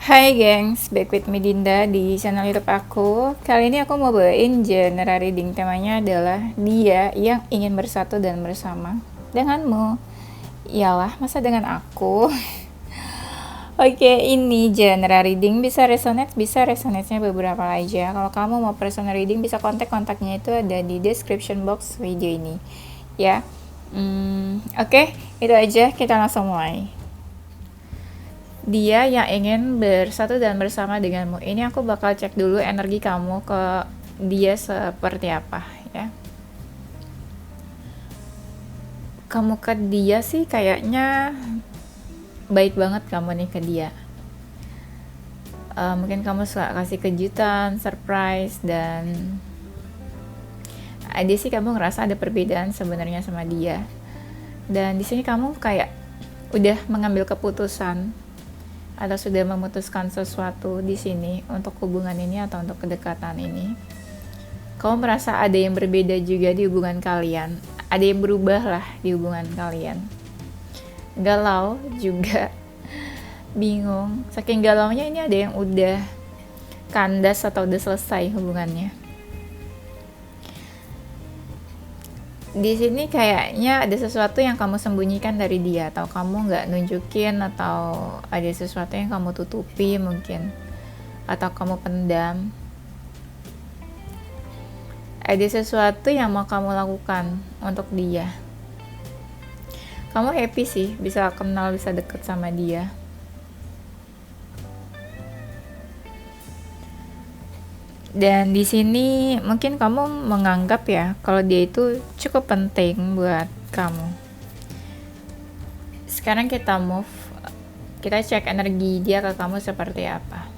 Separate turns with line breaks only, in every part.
Hai gengs, back with me Dinda di channel YouTube aku. Kali ini aku mau bawain general reading. Temanya adalah dia yang ingin bersatu dan bersama denganmu. Iyalah, masa dengan aku? Oke, ini general reading, bisa resonate-nya beberapa aja. Kalau kamu mau personal reading, bisa kontaknya itu ada di description box video ini. Ya, oke, itu aja, kita langsung mulai. Dia yang ingin bersatu dan bersama denganmu. Ini aku bakal cek dulu energi kamu ke dia seperti apa ya. Kamu ke dia sih kayaknya baik banget kamu nih ke dia. Mungkin kamu suka kasih kejutan, surprise, dan ada sih kamu ngerasa ada perbedaan sebenarnya sama dia. Dan di sini kamu kayak udah mengambil keputusan atau sudah memutuskan sesuatu di sini untuk hubungan ini atau untuk kedekatan ini. Kamu merasa ada yang berbeda juga di hubungan kalian, ada yang berubah lah di hubungan kalian. Galau juga, bingung. Saking galaunya ini ada yang udah kandas atau udah selesai hubungannya. Di sini kayaknya ada sesuatu yang kamu sembunyikan dari dia, atau kamu nggak nunjukin, atau ada sesuatu yang kamu tutupi mungkin, atau kamu pendam. Ada sesuatu yang mau kamu lakukan untuk dia. Kamu happy sih bisa kenal, bisa deket sama dia. Dan di sini mungkin kamu menganggap ya kalau dia itu cukup penting buat kamu. Sekarang kita move, kita cek energi dia ke kamu seperti apa.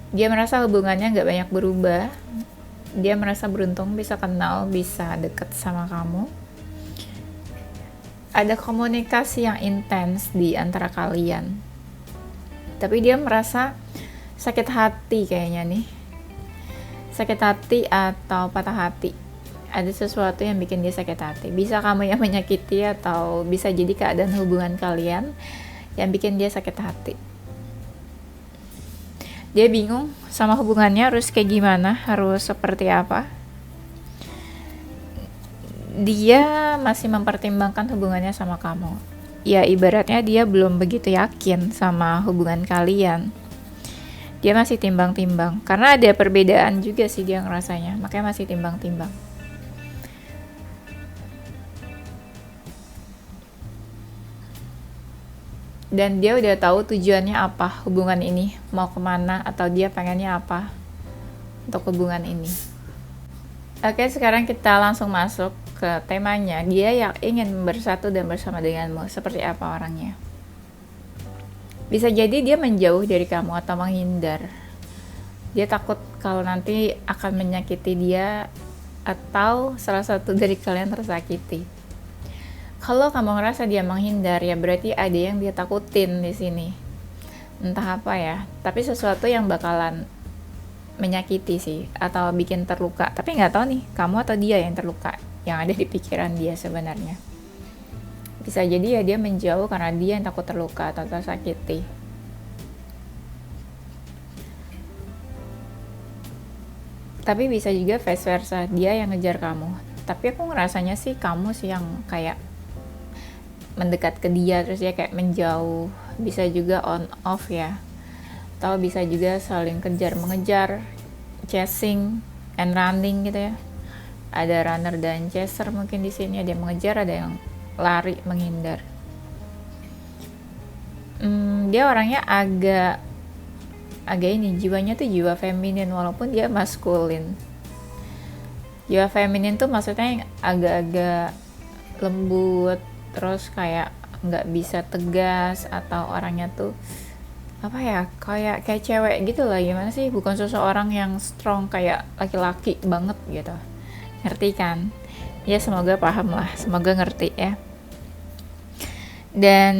Dia merasa hubungannya nggak banyak berubah. Dia merasa beruntung bisa kenal, bisa deket sama kamu. Ada komunikasi yang intens di antara kalian. Tapi dia merasa sakit hati kayaknya nih. Sakit hati atau patah hati. Ada sesuatu yang bikin dia sakit hati. Bisa kamu yang menyakiti, atau bisa jadi keadaan hubungan kalian yang bikin dia sakit hati. Dia bingung sama hubungannya harus kayak gimana, harus seperti apa. Dia masih mempertimbangkan hubungannya sama kamu. Ya ibaratnya dia belum begitu yakin sama hubungan kalian. Dia masih timbang-timbang, karena ada perbedaan juga sih dia ngerasanya, makanya masih timbang-timbang. Dan dia udah tahu tujuannya apa hubungan ini, mau kemana, atau dia pengennya apa untuk hubungan ini. Oke, sekarang kita langsung masuk ke temanya. Dia yang ingin bersatu dan bersama denganmu, seperti apa orangnya? Bisa jadi dia menjauh dari kamu atau menghindar. Dia takut kalau nanti akan menyakiti dia atau salah satu dari kalian tersakiti. Kalau kamu ngerasa dia menghindar, ya berarti ada yang dia takutin di sini. Entah apa ya, tapi sesuatu yang bakalan menyakiti sih atau bikin terluka. Tapi nggak tahu nih, kamu atau dia yang terluka, yang ada di pikiran dia sebenarnya. Bisa jadi ya dia menjauh karena dia yang takut terluka atau tersakiti. Tapi bisa juga vice versa, dia yang ngejar kamu. Tapi aku ngerasanya sih kamu sih yang kayak mendekat ke dia, terus dia kayak menjauh. Bisa juga on off ya. Atau bisa juga saling kejar mengejar, chasing and running gitu ya. Ada runner dan chaser mungkin di sini, ada yang mengejar, ada yang lari menghindar. Dia orangnya agak ini, jiwanya tuh jiwa feminin walaupun dia maskulin. Jiwa feminin tuh maksudnya yang agak-agak lembut, terus kayak nggak bisa tegas, atau orangnya tuh apa ya, kayak cewek gitu lah, gimana sih, bukan seseorang yang strong kayak laki-laki banget gitu, ngerti kan? Ya semoga paham lah, semoga ngerti ya. Dan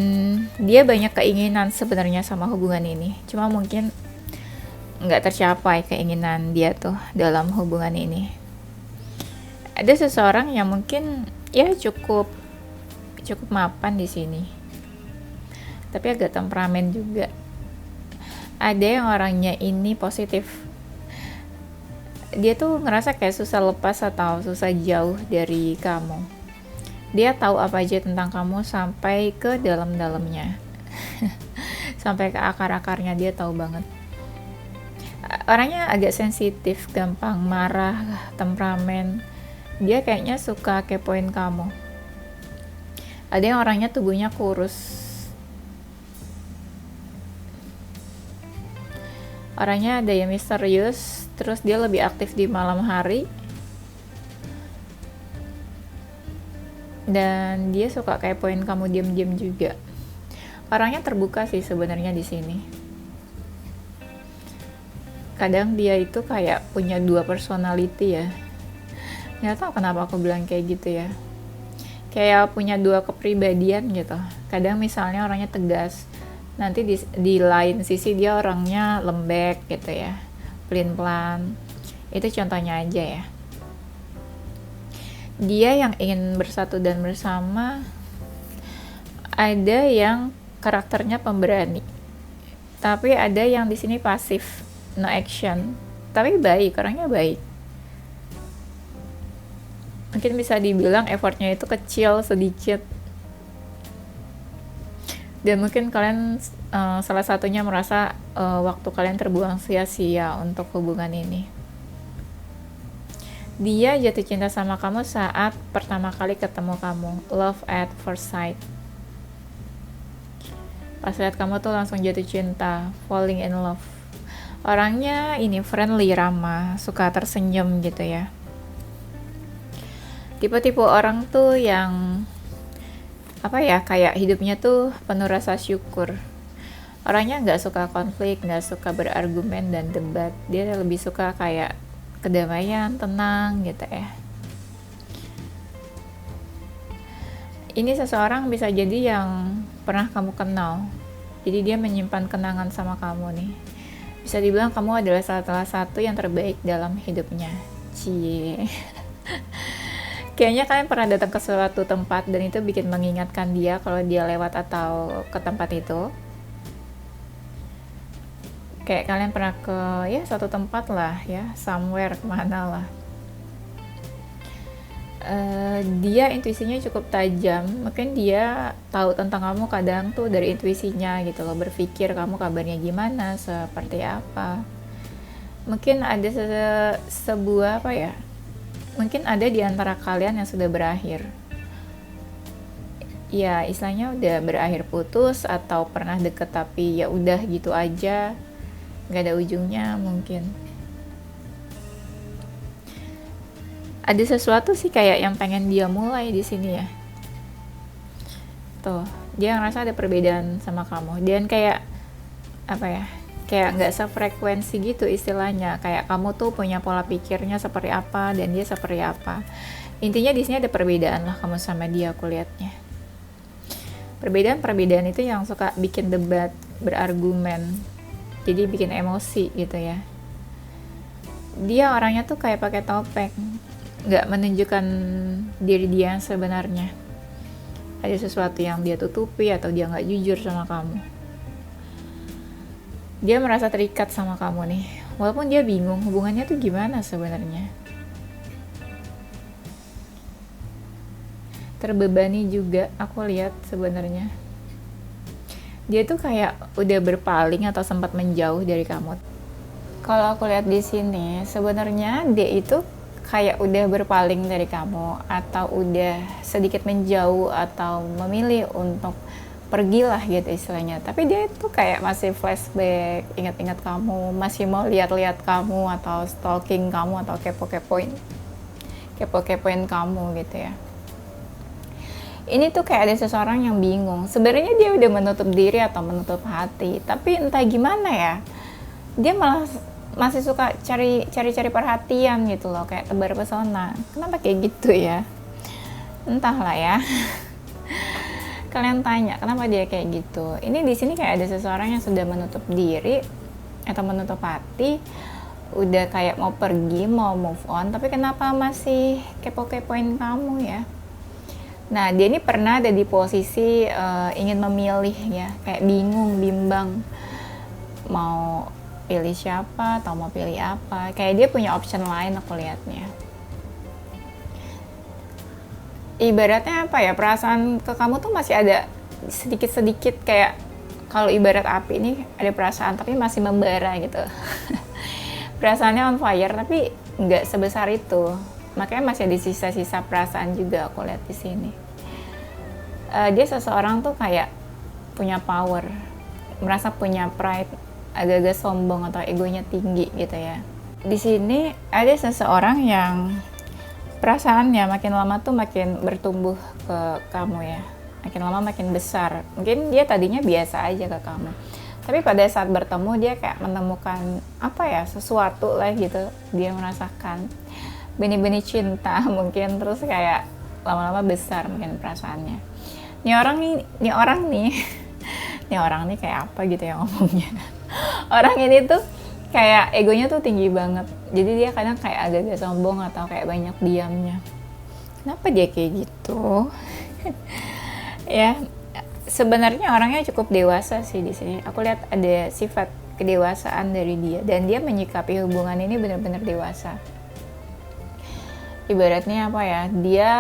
dia banyak keinginan sebenarnya sama hubungan ini, cuma mungkin nggak tercapai keinginan dia tuh dalam hubungan ini. Ada seseorang yang mungkin ya cukup mapan di sini, tapi agak temperamen juga. Ada yang orangnya ini positif, dia tuh ngerasa kayak susah lepas atau susah jauh dari kamu. Dia tahu apa aja tentang kamu sampai ke dalam-dalamnya. Sampai ke akar-akarnya dia tahu banget. Orangnya agak sensitif, gampang marah, temperamen. Dia kayaknya suka kepoin kamu. Ada yang orangnya tubuhnya kurus. Orangnya ada yang misterius, terus dia lebih aktif di malam hari. Dan dia suka kepoin kamu diam-diam juga. Orangnya terbuka sih sebenarnya di sini. Kadang dia itu kayak punya 2 personality ya. Nggak tahu kenapa aku bilang kayak gitu ya. Kayak punya 2 kepribadian gitu. Kadang misalnya orangnya tegas, nanti di lain sisi dia orangnya lembek gitu ya, pelin-pelan. Itu contohnya aja ya. Dia yang ingin bersatu dan bersama. Ada yang karakternya pemberani, tapi ada yang di sini pasif, no action, tapi baik, orangnya baik. Mungkin bisa dibilang effortnya itu kecil sedikit, dan mungkin kalian salah satunya merasa waktu kalian terbuang sia-sia untuk hubungan ini. Dia jatuh cinta sama kamu saat pertama kali ketemu kamu, love at first sight. Pas lihat kamu tuh langsung jatuh cinta, falling in love. Orangnya ini friendly, ramah, suka tersenyum gitu ya. Tipe-tipe orang tuh yang apa ya, kayak hidupnya tuh penuh rasa syukur. Orangnya nggak suka konflik, nggak suka berargumen dan debat. Dia lebih suka kayak kedamaian, tenang gitu ya. Ini seseorang bisa jadi yang pernah kamu kenal. Jadi dia menyimpan kenangan sama kamu nih. Bisa dibilang kamu adalah salah satu yang terbaik dalam hidupnya. Cie. Kayaknya kalian pernah datang ke suatu tempat dan itu bikin mengingatkan dia kalau dia lewat atau ke tempat itu. Kayak kalian pernah ke ya suatu tempat lah ya, somewhere, kemana lah. Dia intuisinya cukup tajam. Mungkin dia tahu tentang kamu kadang tuh dari intuisinya gitu loh, berpikir kamu kabarnya gimana, seperti apa. Mungkin ada sebuah apa ya, mungkin ada di antara kalian yang sudah berakhir ya, istilahnya udah berakhir putus atau pernah deket tapi ya udah gitu aja, nggak ada ujungnya. Mungkin ada sesuatu sih kayak yang pengen dia mulai di sini ya. Tuh, dia ngerasa ada perbedaan sama kamu. Dan kayak apa ya? Kayak nggak sefrekuensi gitu istilahnya. Kayak kamu tuh punya pola pikirnya seperti apa dan dia seperti apa. Intinya di sini ada perbedaan lah kamu sama dia, aku lihatnya. Perbedaan itu yang suka bikin debat, berargumen. Jadi bikin emosi gitu ya. Dia orangnya tuh kayak pakai topeng, nggak menunjukkan diri dia yang sebenarnya. Ada sesuatu yang dia tutupi atau dia nggak jujur sama kamu. Dia merasa terikat sama kamu nih, walaupun dia bingung hubungannya tuh gimana sebenarnya. Terbebani juga aku lihat sebenarnya. Dia tuh kayak udah berpaling atau sempat menjauh dari kamu. Kalau aku lihat di sini, sebenarnya dia itu kayak udah berpaling dari kamu atau udah sedikit menjauh atau memilih untuk pergilah gitu istilahnya. Tapi dia itu kayak masih flashback, ingat-ingat kamu, masih mau lihat-lihat kamu atau stalking kamu atau kepo-kepoin kamu gitu ya. Ini tuh kayak ada seseorang yang bingung. Sebenarnya dia udah menutup diri atau menutup hati, tapi entah gimana ya, dia malah masih suka cari perhatian gitu loh, kayak tebar pesona. Kenapa kayak gitu ya? Entahlah ya. Kalian tanya kenapa dia kayak gitu. Ini di sini kayak ada seseorang yang sudah menutup diri atau menutup hati, udah kayak mau pergi, mau move on, tapi kenapa masih kepo-kepoin kamu ya? Nah, dia ini pernah ada di posisi ingin memilih ya, kayak bingung, bimbang. mau pilih siapa atau mau pilih apa. Kayak dia punya option lain aku lihatnya. Ibaratnya apa ya, perasaan ke kamu tuh masih ada sedikit-sedikit, kayak kalau ibarat api ini ada perasaan tapi masih membara gitu. Perasaannya on fire tapi nggak sebesar itu. Makanya masih ada sisa-sisa perasaan juga aku lihat di sini. Dia seseorang tuh kayak punya power, merasa punya pride, agak-agak sombong atau egonya tinggi gitu ya. Di sini ada seseorang yang perasaannya makin lama tuh makin bertumbuh ke kamu ya. Makin lama makin besar. Mungkin dia tadinya biasa aja ke kamu. Tapi pada saat bertemu dia kayak menemukan apa ya, sesuatu lah gitu. Dia merasakan benih-benih cinta mungkin, terus kayak lama-lama besar mungkin perasaannya. Ini orang nih kayak apa gitu ya ngomongnya. Orang ini tuh kayak egonya tuh tinggi banget. Jadi dia kadang kayak agak-agak sombong atau kayak banyak diamnya. Kenapa dia kayak gitu? Ya, sebenarnya orangnya cukup dewasa sih di sini. Aku lihat ada sifat kedewasaan dari dia dan dia menyikapi hubungan ini benar-benar dewasa. Ibaratnya apa ya? Dia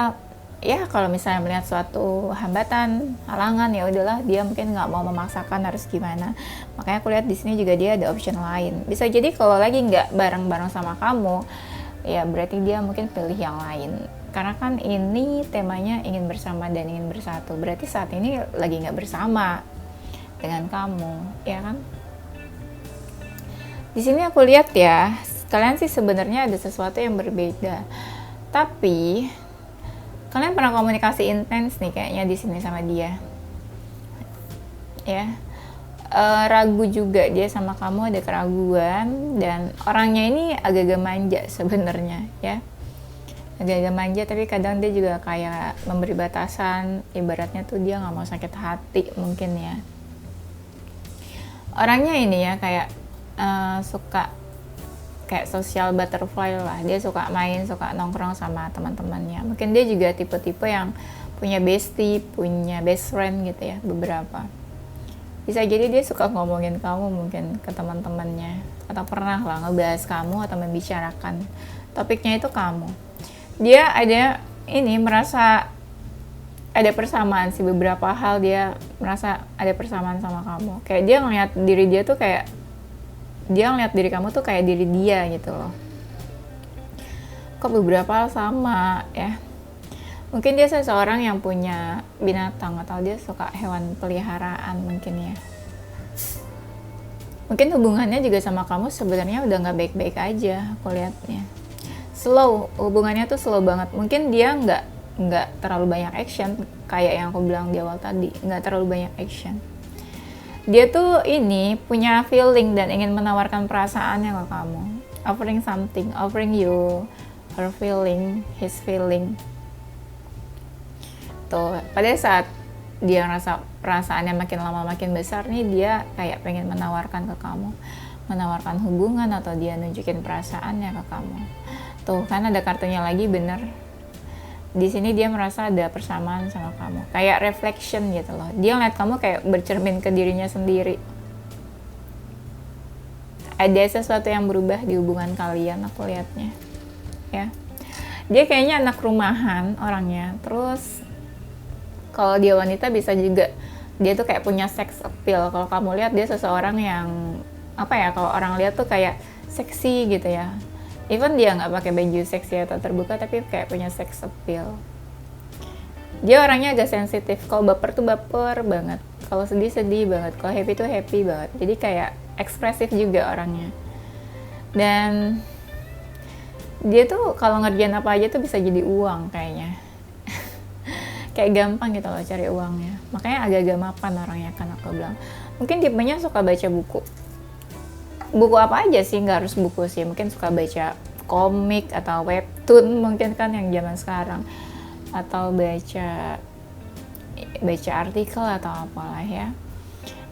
ya kalau misalnya melihat suatu hambatan, halangan, ya udahlah dia mungkin nggak mau memaksakan harus gimana. Makanya aku lihat di sini juga dia ada option lain. Bisa jadi kalau lagi nggak bareng-bareng sama kamu, ya berarti dia mungkin pilih yang lain. Karena kan ini temanya ingin bersama dan ingin bersatu. Berarti saat ini lagi nggak bersama dengan kamu, ya kan? Di sini aku lihat ya, kalian sih sebenarnya ada sesuatu yang berbeda. Tapi kalian pernah komunikasi intens nih kayaknya di sini sama dia, ya. Ragu juga dia sama kamu, ada keraguan, dan orangnya ini agak-agak manja sebenarnya, ya. Agak-agak manja, tapi kadang dia juga kayak memberi batasan. Ibaratnya tuh dia nggak mau sakit hati mungkin ya. Orangnya ini ya kayak suka kayak social butterfly lah. Dia suka main, suka nongkrong sama teman-temannya. Mungkin dia juga tipe-tipe yang punya bestie, punya best friend gitu ya, beberapa. Bisa jadi dia suka ngomongin kamu mungkin ke teman-temannya, atau pernah lah ngebahas kamu atau membicarakan topiknya itu kamu. Dia ada ini merasa ada persamaan sih, beberapa hal dia merasa ada persamaan sama kamu. Kayak dia ngeliat diri dia tuh kayak dia ngeliat diri kamu tuh kayak diri dia gitu loh. Kok beberapa hal sama ya. Mungkin dia seseorang yang punya binatang atau dia suka hewan peliharaan mungkin ya. Mungkin hubungannya juga sama kamu sebenarnya udah nggak baik-baik aja aku lihatnya. Slow, hubungannya tuh slow banget. Mungkin dia nggak terlalu banyak action kayak yang aku bilang di awal tadi, nggak terlalu banyak action. Dia tuh ini punya feeling dan ingin menawarkan perasaannya ke kamu, offering something, offering you her feeling, his feeling. Tuh, pada saat dia ngerasa perasaannya makin lama makin besar nih, dia kayak pengen menawarkan ke kamu, menawarkan hubungan atau dia nunjukin perasaannya ke kamu. Tuh kan ada kartunya lagi, bener. Di sini dia merasa ada persamaan sama kamu, kayak reflection gitu loh. Dia ngeliat kamu kayak bercermin ke dirinya sendiri. Ada sesuatu yang berubah di hubungan kalian aku lihatnya, ya. Dia kayaknya anak rumahan orangnya. Terus kalau dia wanita bisa juga dia tuh kayak punya sex appeal. Kalau kamu lihat dia seseorang yang apa ya, kalau orang lihat tuh kayak seksi gitu ya. Even dia nggak pakai baju seksi atau terbuka, tapi kayak punya sex appeal. Dia orangnya agak sensitif. Kalau baper tuh baper banget. Kalau sedih sedih banget. Kalau happy tuh happy banget. Jadi kayak ekspresif juga orangnya. Dan dia tuh kalau ngerjain apa aja tuh bisa jadi uang kayaknya. Kayak gampang gitu loh cari uangnya. Makanya agak-agak mapan orangnya kan aku bilang. Mungkin tipenya suka baca buku. Buku apa aja sih, nggak harus buku sih, mungkin suka baca komik atau webtoon mungkin kan yang zaman sekarang, atau baca artikel atau apalah ya.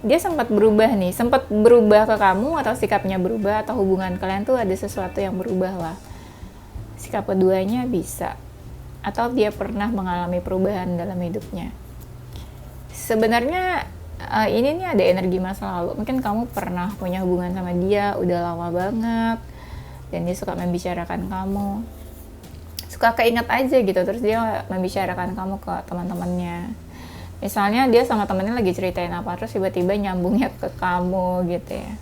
Dia sempat berubah ke kamu, atau sikapnya berubah, atau hubungan kalian tuh ada sesuatu yang berubah lah. Sikap keduanya bisa, atau dia pernah mengalami perubahan dalam hidupnya. Sebenarnya ini nih ada energi masa lalu. Mungkin kamu pernah punya hubungan sama dia udah lama banget, dan dia suka membicarakan kamu, suka keinget aja gitu, terus dia membicarakan kamu ke teman-temannya. Misalnya dia sama temennya lagi ceritain apa, terus tiba-tiba nyambungnya ke kamu gitu ya.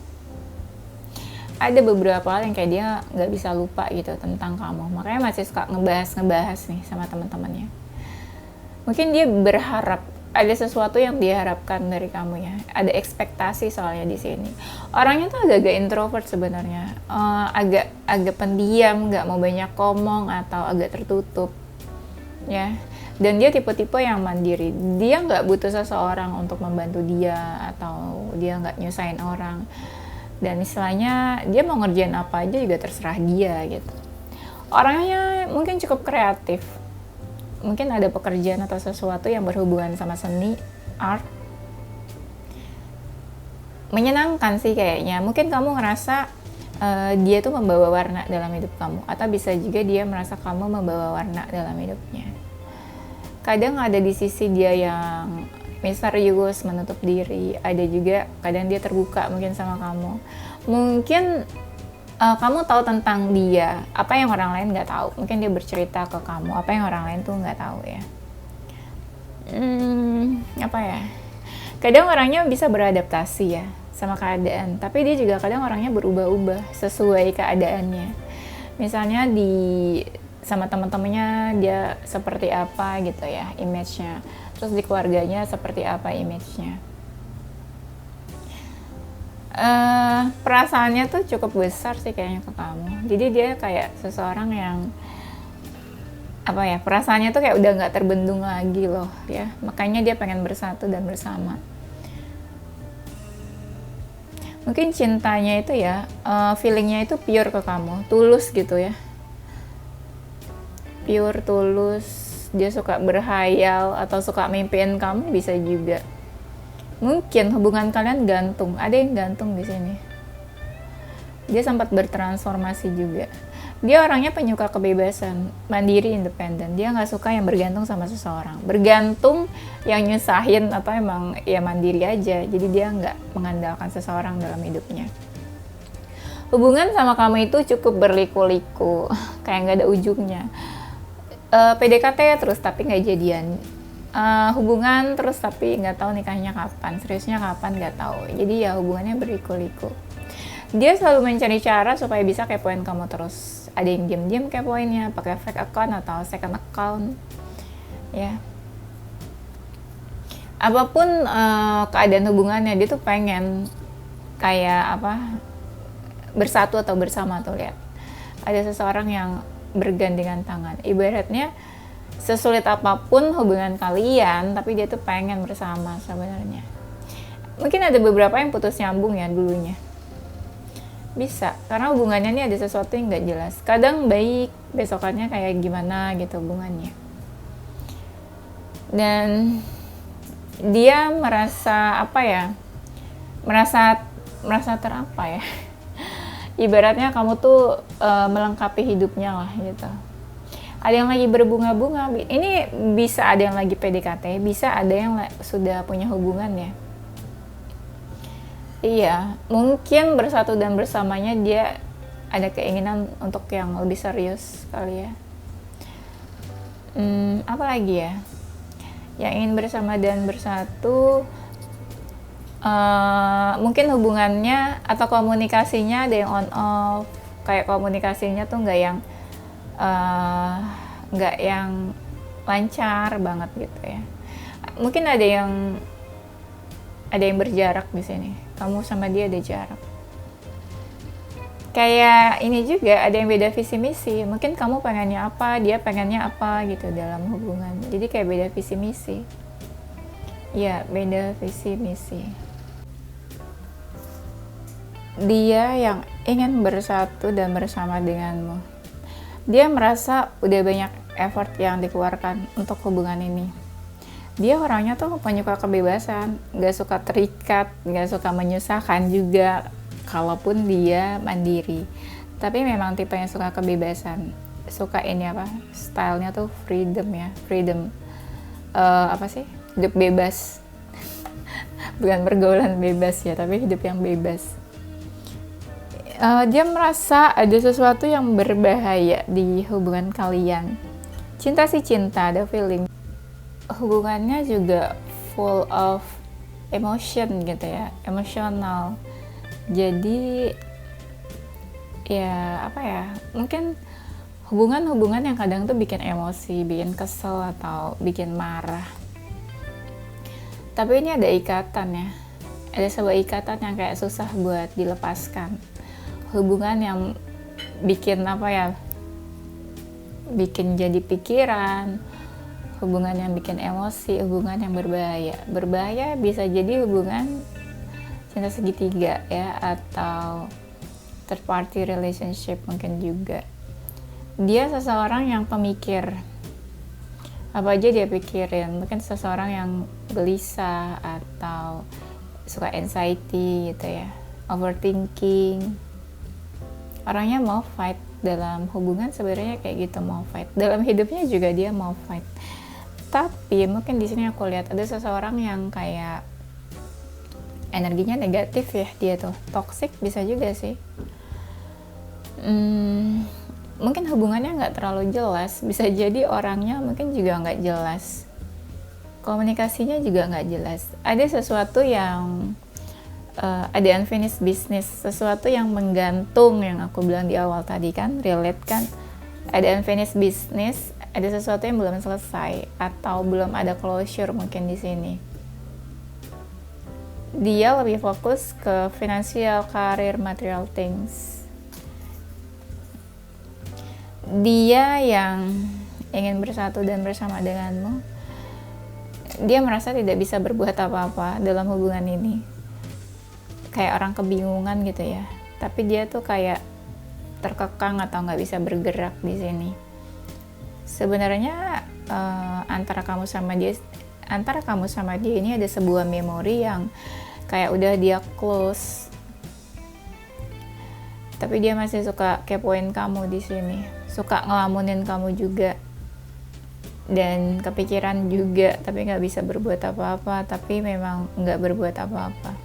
Ada beberapa hal yang kayak dia nggak bisa lupa gitu tentang kamu, makanya masih suka ngebahas nih sama teman-temannya. Mungkin dia berharap ada sesuatu yang diharapkan dari kamu ya, ada ekspektasi soalnya di sini. Orangnya tuh agak-agak introvert sebenarnya, agak pendiam, nggak mau banyak ngomong atau agak tertutup ya. Dan dia tipe-tipe yang mandiri, dia nggak butuh seseorang untuk membantu dia, atau dia nggak nyusahin orang. Dan istilahnya dia mau ngerjain apa aja juga terserah dia gitu. Orangnya mungkin cukup kreatif, mungkin ada pekerjaan atau sesuatu yang berhubungan sama seni, art. Menyenangkan sih kayaknya. Mungkin kamu ngerasa dia tuh membawa warna dalam hidup kamu, atau bisa juga dia merasa kamu membawa warna dalam hidupnya. Kadang ada di sisi dia yang misterius, menutup diri. Ada juga kadang dia terbuka mungkin sama kamu. Mungkin kamu tahu tentang dia apa yang orang lain nggak tahu. Mungkin dia bercerita ke kamu apa yang orang lain tuh nggak tahu ya. Apa ya? Kadang orangnya bisa beradaptasi ya sama keadaan, tapi dia juga kadang orangnya berubah-ubah sesuai keadaannya. Misalnya sama teman-temannya dia seperti apa gitu ya image-nya, terus di keluarganya seperti apa image-nya. Perasaannya tuh cukup besar sih kayaknya ke kamu. Jadi dia kayak seseorang yang apa ya, perasaannya tuh kayak udah nggak terbendung lagi loh ya, makanya dia pengen bersatu dan bersama. Mungkin cintanya itu ya, feelingnya itu pure ke kamu, tulus gitu ya, pure, tulus. Dia suka berhayal atau suka mimpiin kamu, bisa juga. Mungkin hubungan kalian gantung, ada yang gantung di sini. Dia sempat bertransformasi juga. Dia orangnya penyuka kebebasan, mandiri, independen. Dia nggak suka yang bergantung sama seseorang. Bergantung yang nyusahin atau emang ya mandiri aja. Jadi dia nggak mengandalkan seseorang dalam hidupnya. Hubungan sama kamu itu cukup berliku-liku, kayak nggak ada ujungnya. PDKT terus tapi nggak jadian, hubungan terus tapi nggak tahu nikahnya kapan, seriusnya kapan nggak tahu. Jadi ya hubungannya berliku-liku. Dia selalu mencari cara supaya bisa kepoin kamu terus. Ada yang diam-diam kepoinnya pakai fake account atau second account ya. Apapun keadaan hubungannya, dia tuh pengen kayak apa, bersatu atau bersama. Tuh lihat, ada seseorang yang bergandengan tangan. Ibaratnya sesulit apapun hubungan kalian, tapi dia tuh pengen bersama sebenarnya. Mungkin ada beberapa yang putus nyambung ya dulunya. Bisa, karena hubungannya ini ada sesuatu yang nggak jelas. Kadang baik, besokannya kayak gimana gitu hubungannya. Dan dia merasa apa ya? Merasa terapa ya? Ibaratnya kamu tuh melengkapi hidupnya lah gitu. Ada yang lagi berbunga-bunga, ini bisa ada yang lagi PDKT, bisa ada yang sudah punya hubungan ya. Iya, mungkin bersatu dan bersamanya dia ada keinginan untuk yang lebih serius kali ya. Apa lagi ya? Yang ingin bersama dan bersatu, mungkin hubungannya atau komunikasinya ada yang on off, kayak komunikasinya tuh nggak yang lancar banget gitu ya. Mungkin ada yang berjarak di sini. Kamu sama dia ada jarak. Kayak ini juga ada yang beda visi misi. Mungkin kamu pengennya apa, dia pengennya apa gitu dalam hubungan. Jadi kayak beda visi misi. Ya, beda visi misi. Dia yang ingin bersatu dan bersama denganmu. Dia merasa udah banyak effort yang dikeluarkan untuk hubungan ini. Dia orangnya tuh penyuka kebebasan, gak suka terikat, gak suka menyusahkan juga, kalaupun dia mandiri. Tapi memang tipe yang suka kebebasan, suka ini apa, stylenya tuh freedom ya, freedom, hidup bebas. bukan pergaulan bebas ya, tapi hidup yang bebas. Dia merasa ada sesuatu yang berbahaya di hubungan kalian. Cinta sih cinta, ada feeling. Hubungannya juga full of emotion gitu ya, emosional. Jadi ya apa ya, mungkin hubungan-hubungan yang kadang tuh bikin emosi, bikin kesel atau bikin marah. Tapi ini ada ikatan ya, ada sebuah ikatan yang kayak susah buat dilepaskan. Hubungan yang bikin apa ya, bikin jadi pikiran, hubungan yang bikin emosi, hubungan yang berbahaya. Berbahaya bisa jadi hubungan cinta segitiga ya, atau third party relationship mungkin juga. Dia seseorang yang pemikir, apa aja dia pikirin. Mungkin seseorang yang gelisah atau suka anxiety gitu ya, overthinking. Orangnya mau fight dalam hubungan, sebenarnya kayak gitu, mau fight. Dalam hidupnya juga dia mau fight. Tapi mungkin di sini aku lihat ada seseorang yang kayak energinya negatif ya, dia tuh toxic bisa juga sih. Mungkin hubungannya nggak terlalu jelas, bisa jadi orangnya mungkin juga nggak jelas, komunikasinya juga nggak jelas. Ada sesuatu yang ada unfinished business, sesuatu yang menggantung, yang aku bilang di awal tadi kan, relate kan. Ada unfinished business, ada sesuatu yang belum selesai atau belum ada closure mungkin di sini. Dia lebih fokus ke financial, career, material things. Dia yang ingin bersatu dan bersama denganmu. Dia merasa tidak bisa berbuat apa-apa dalam hubungan ini. Kayak orang kebingungan gitu ya. Tapi dia tuh kayak terkekang atau nggak bisa bergerak di sini. Sebenarnya antara kamu sama dia ini ada sebuah memori yang kayak udah dia close. Tapi dia masih suka kepoin kamu di sini, suka ngelamunin kamu juga, dan kepikiran juga, tapi nggak bisa berbuat apa-apa. Tapi memang nggak berbuat apa-apa.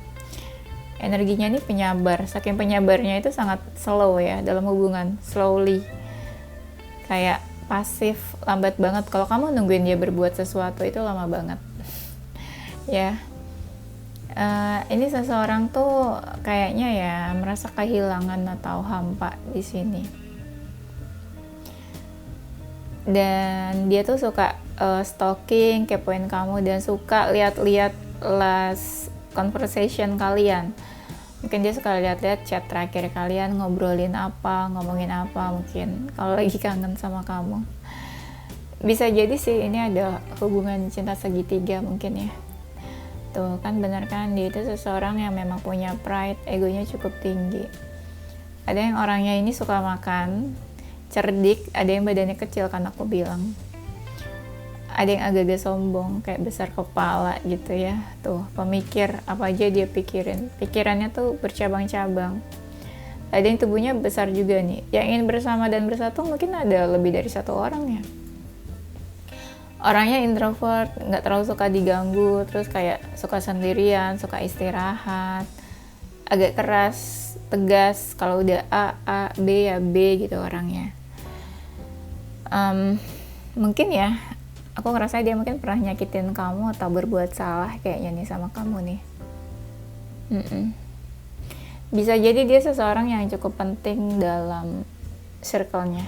Energinya ini penyabar, saking penyabarnya itu sangat slow ya dalam hubungan, slowly, kayak pasif, lambat banget. Kalau kamu nungguin dia berbuat sesuatu itu lama banget ya. Ini seseorang tuh kayaknya ya merasa kehilangan atau hampa di sini, dan dia tuh suka stalking, kepoin kamu, dan suka lihat-lihat last conversation kalian. Mungkin dia suka lihat-lihat chat terakhir kalian, ngobrolin apa, ngomongin apa, mungkin kalau lagi kangen sama kamu. Bisa jadi sih ini ada hubungan cinta segitiga mungkin ya. Tuh kan bener kan, dia itu seseorang yang memang punya pride, egonya cukup tinggi. Ada yang orangnya ini suka makan, cerdik, ada yang badannya kecil kan aku bilang. Ada yang agak-agak sombong, kayak besar kepala gitu ya. Tuh, pemikir, apa aja dia pikirin. Pikirannya tuh bercabang-cabang. Ada yang tubuhnya besar juga nih. Yang ingin bersama dan bersatu mungkin ada lebih dari satu orang ya. Orangnya introvert, nggak terlalu suka diganggu, terus kayak suka sendirian, suka istirahat. Agak keras, tegas, kalau udah A, B ya B gitu orangnya. Mungkin ya, aku ngerasa dia mungkin pernah nyakitin kamu atau berbuat salah kayaknya nih sama kamu nih. Bisa jadi dia seseorang yang cukup penting dalam circle-nya.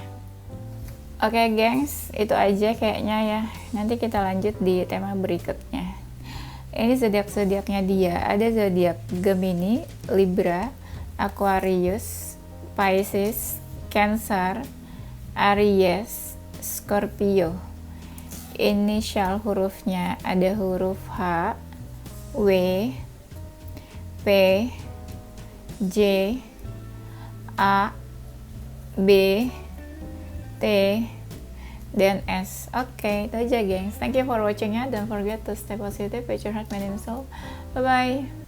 Oke, gengs, itu aja kayaknya ya. Nanti kita lanjut di tema berikutnya. Ini zodiak-zodiaknya dia. Ada zodiak Gemini, Libra, Aquarius, Pisces, Cancer, Aries, Scorpio. Inisial hurufnya ada huruf H, W, P, J, A, B, T, dan S. Oke, itu aja gengs. Thank you for watching ya. Don't forget to stay positive with your heart, mind, and soul. Bye bye.